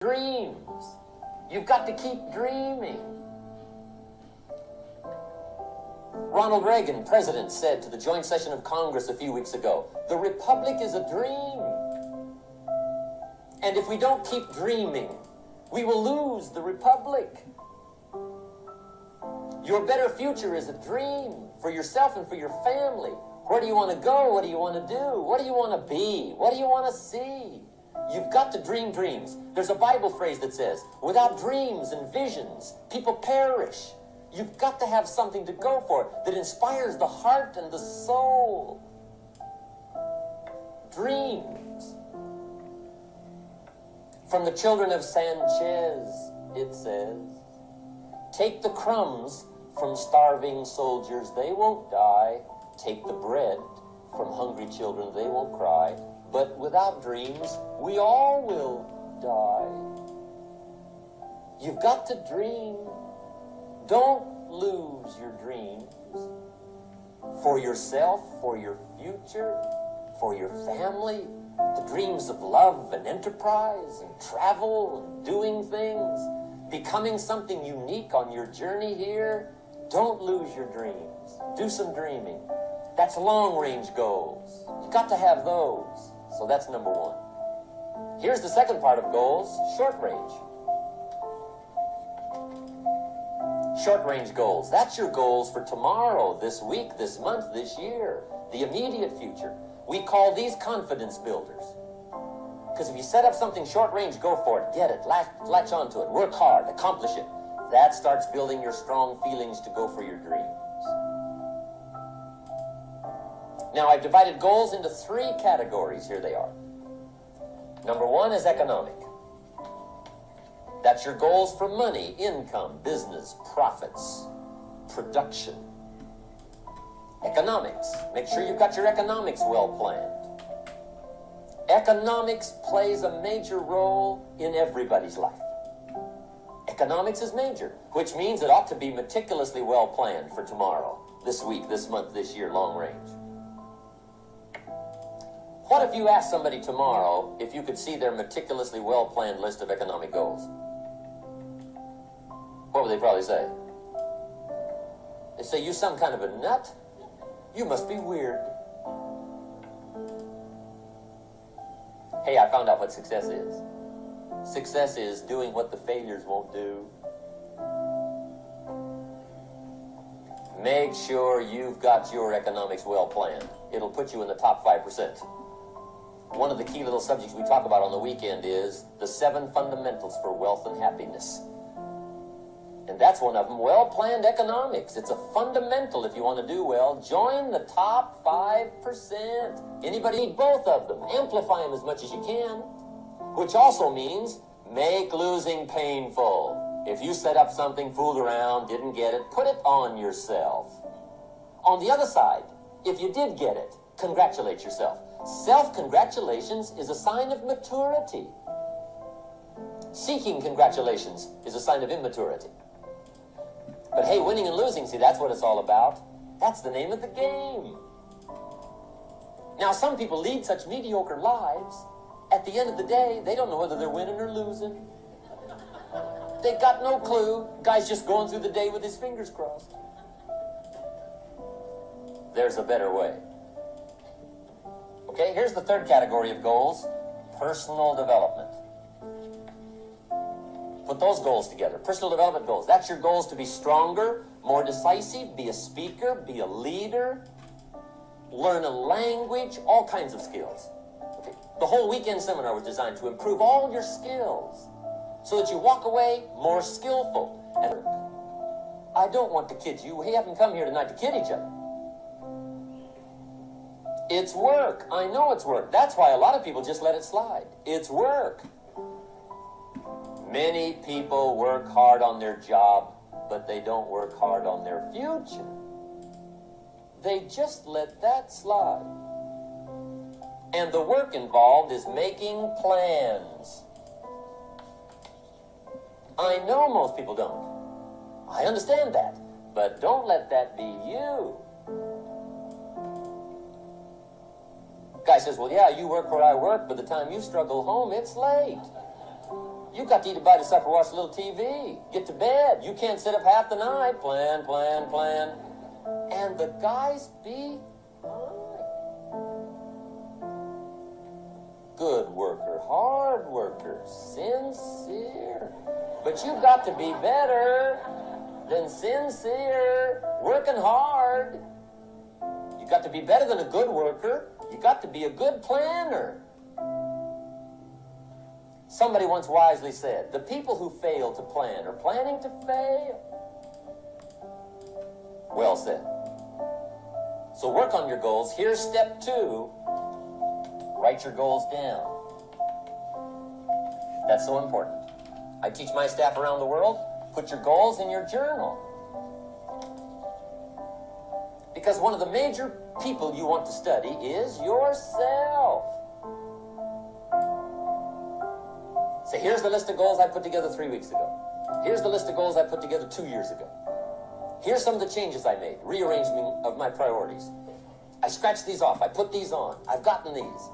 dreams. You've got to keep dreaming. Ronald Reagan, president, said to the joint session of Congress a few weeks ago, "The republic is a dream. And if we don't keep dreaming, we will lose the republic." Your better future is a dream for yourself and for your family. Where do you want to go? What do you want to do? What do you want to be? What do you want to see? You've got to dream dreams. There's a Bible phrase that says, without dreams and visions, people perish. You've got to have something to go for that inspires the heart and the soul. Dreams. From the children of Sanchez, it says, "Take the crumbs from starving soldiers, they won't die. Take the bread from hungry children, they will cry. But without dreams, we all will die." You've got to dream. Don't lose your dreams. For yourself, for your future, for your family. The dreams of love and enterprise and travel and doing things. Becoming something unique on your journey here. Don't lose your dreams. Do some dreaming. That's long-range goals. You've got to have those. So that's number one. Here's the second part of goals, short range. Short-range goals. That's your goals for tomorrow, this week, this month, this year, the immediate future. We call these confidence builders. Because if you set up something short-range, go for it. Get it. Latch onto it. Work hard. Accomplish it. That starts building your strong feelings to go for your dreams. Now, I've divided goals into three categories. Here they are. Number one is economic. That's your goals for money, income, business, profits, production. Economics. Make sure you've got your economics well planned. Economics plays a major role in everybody's life. Economics is major, which means it ought to be meticulously well planned for tomorrow, this week, this month, this year, long range. What if you asked somebody tomorrow if you could see their meticulously well-planned list of economic goals? What would they probably say? They'd say, "You some kind of a nut? You must be weird." Hey, I found out what success is. Success is doing what the failures won't do. Make sure you've got your economics well planned. It'll put you in the top 5%. One of the key little subjects we talk about on the weekend is the 7 fundamentals for wealth and happiness. And that's one of them, well-planned economics. It's a fundamental if you want to do well. Join the top 5%. Anybody need both of them. Amplify them as much as you can. Which also means make losing painful. If you set up something, fooled around, didn't get it, put it on yourself. On the other side, if you did get it, congratulate yourself. Self-congratulations is a sign of maturity. Seeking congratulations is a sign of immaturity. But hey, winning and losing, see, that's what it's all about. That's the name of the game. Now, some people lead such mediocre lives, at the end of the day, they don't know whether they're winning or losing. They've got no clue. Guy's just going through the day with his fingers crossed. There's a better way. Okay, here's the third category of goals, personal development. Put those goals together, personal development goals. That's your goals to be stronger, more decisive, be a speaker, be a leader, learn a language, all kinds of skills. Okay. The whole weekend seminar was designed to improve all your skills so that you walk away more skillful. And I don't want to kid you. We haven't come here tonight to kid each other. It's work. I know it's work. That's why a lot of people just let it slide. It's work. Many people work hard on their job, but they don't work hard on their future. They just let that slide. And the work involved is making plans. I know most people don't. I understand that. But don't let that be you. Guy says, well, yeah, you work where I work. By the time you struggle home, it's late. You got to eat a bite of supper, watch a little TV, get to bed. You can't sit up half the night. Plan, plan, plan. And the guys be good worker, hard worker, sincere. But you got to be better than sincere, working hard. You got to be better than a good worker. You got to be a good planner. Somebody once wisely said, the people who fail to plan are planning to fail. Well said. So work on your goals. Here's step 2. Write your goals down. That's so important. I teach my staff around the world, put your goals in your journal. Because one of the major people you want to study is yourself. So here's the list of goals I put together 3 weeks ago. Here's the list of goals I put together 2 years ago. Here's some of the changes I made, rearrangement of my priorities. I scratched these off, I put these on, I've gotten these.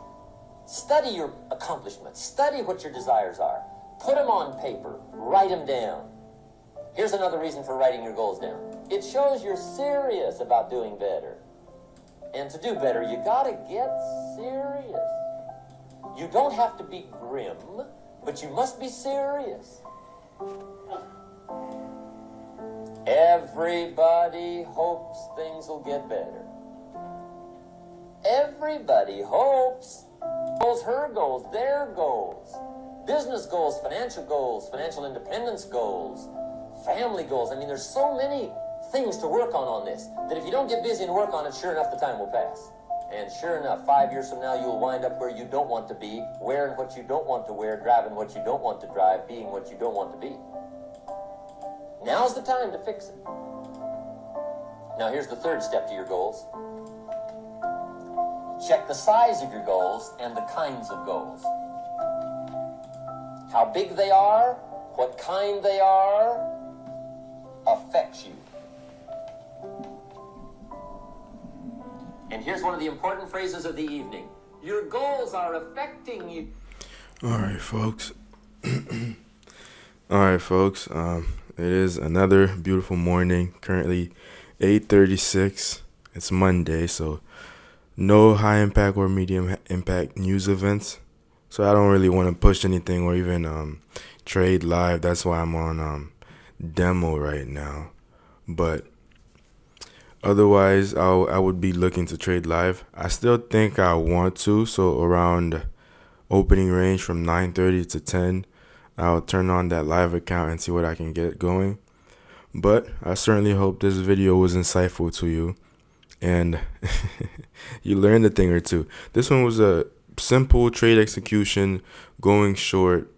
Study your accomplishments, study what your desires are. Put them on paper, write them down. Here's another reason for writing your goals down. It shows you're serious about doing better. And to do better, you gotta get serious. You don't have to be grim, but you must be serious. Everybody hopes things will get better. Everybody hopes. Goals, her goals, their goals. Business goals, financial independence goals, family goals. I mean, there's so many things to work on this that if you don't get busy and work on it, sure enough, the time will pass. And sure enough, 5 years from now, you'll wind up where you don't want to be, wearing what you don't want to wear, driving what you don't want to drive, being what you don't want to be. Now's the time to fix it. Now, here's the third step to your goals. Check the size of your goals and the kinds of goals. How big they are, what kind they are, affects you. And here's one of the important phrases of the evening. Your goals are affecting you. All right, folks. It is another beautiful morning. Currently 8:36. It's Monday, so no high impact or medium impact news events. So I don't really want to push anything or even trade live. That's why I'm on demo right now. But otherwise, I would be looking to trade live. I still think I want to. So around opening range from 9:30 to 10, I'll turn on that live account and see what I can get going. But I certainly hope this video was insightful to you and you learned a thing or two. This one was a simple trade execution going short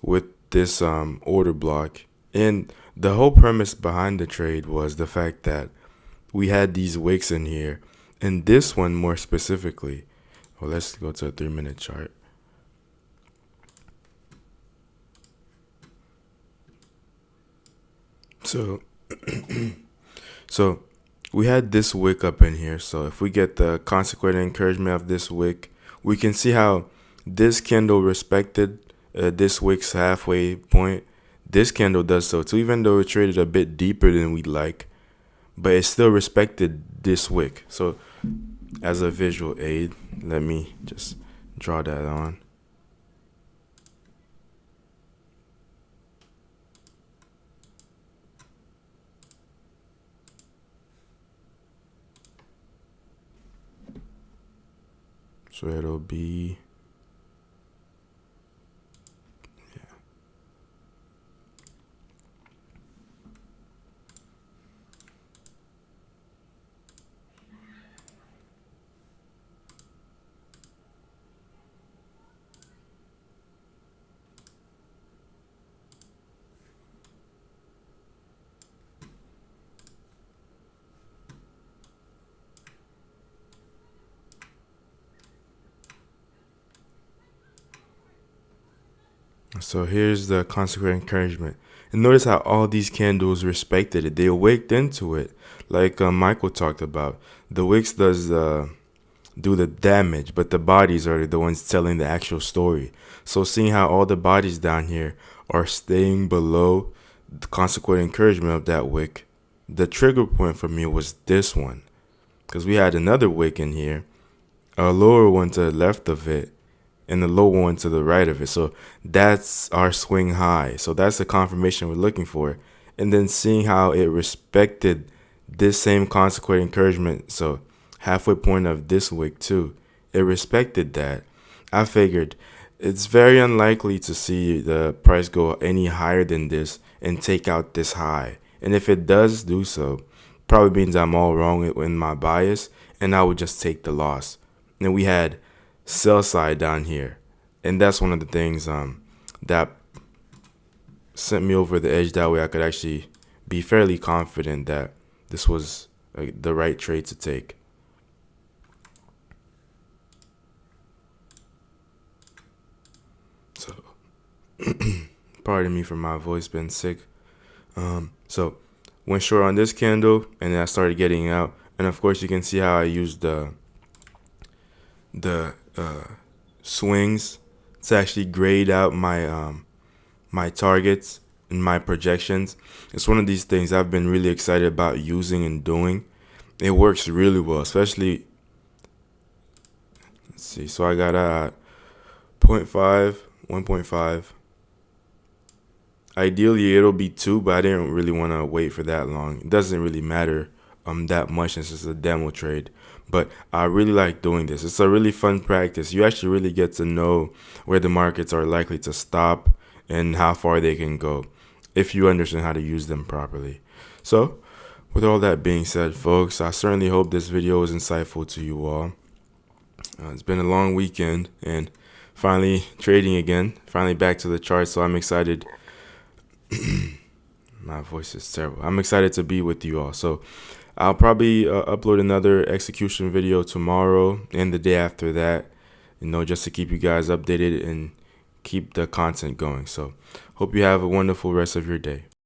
with this order block. And the whole premise behind the trade was the fact that we had these wicks in here. And this one more specifically. Well, let's go to a 3-minute chart. So we had this wick up in here. So if we get the consequent encouragement of this wick, we can see how this candle respected this wick's halfway point. This candle does so too, even though it traded a bit deeper than we'd like, but it still respected this wick. So as a visual aid, let me just draw that on. So it'll be, yeah. So here's the consequent encouragement. And notice how all these candles respected it. They waked into it. Like Michael talked about. The wicks does do the damage, but the bodies are the ones telling the actual story. So seeing how all the bodies down here are staying below the consequent encouragement of that wick, the trigger point for me was this one, because we had another wick in here, a lower one to the left of it, and the lower one to the right of it. So that's our swing high. So that's the confirmation we're looking for. And then seeing how it respected this same consequent encouragement, so halfway point of this wick too, it respected that. I figured it's very unlikely to see the price go any higher than this and take out this high. And if it does do so, probably means I'm all wrong in my bias, and I would just take the loss. And we had sell side down here, and that's one of the things that sent me over the edge. That way I could actually be fairly confident that this was the right trade to take. So pardon me for my voice being sick. So went short on this candle, and then I started getting out, and of course you can see how I used the swings to actually grade out my my targets and my projections. It's one of these things I've been really excited about using and doing. It works really well, especially, let's see, so I got a 0.5, 1.5. Ideally it'll be 2, but I didn't really want to wait for that long. It doesn't really matter that much since it's a demo trade, but I really like doing this. It's a really fun practice. You actually really get to know where the markets are likely to stop and how far they can go if you understand how to use them properly. So with all that being said, folks, I certainly hope this video was insightful to you all. It's been a long weekend and finally trading again, finally back to the chart, so I'm excited. My voice is terrible. I'm excited to be with you all. So I'll probably upload another execution video tomorrow and the day after that, just to keep you guys updated and keep the content going. So hope you have a wonderful rest of your day.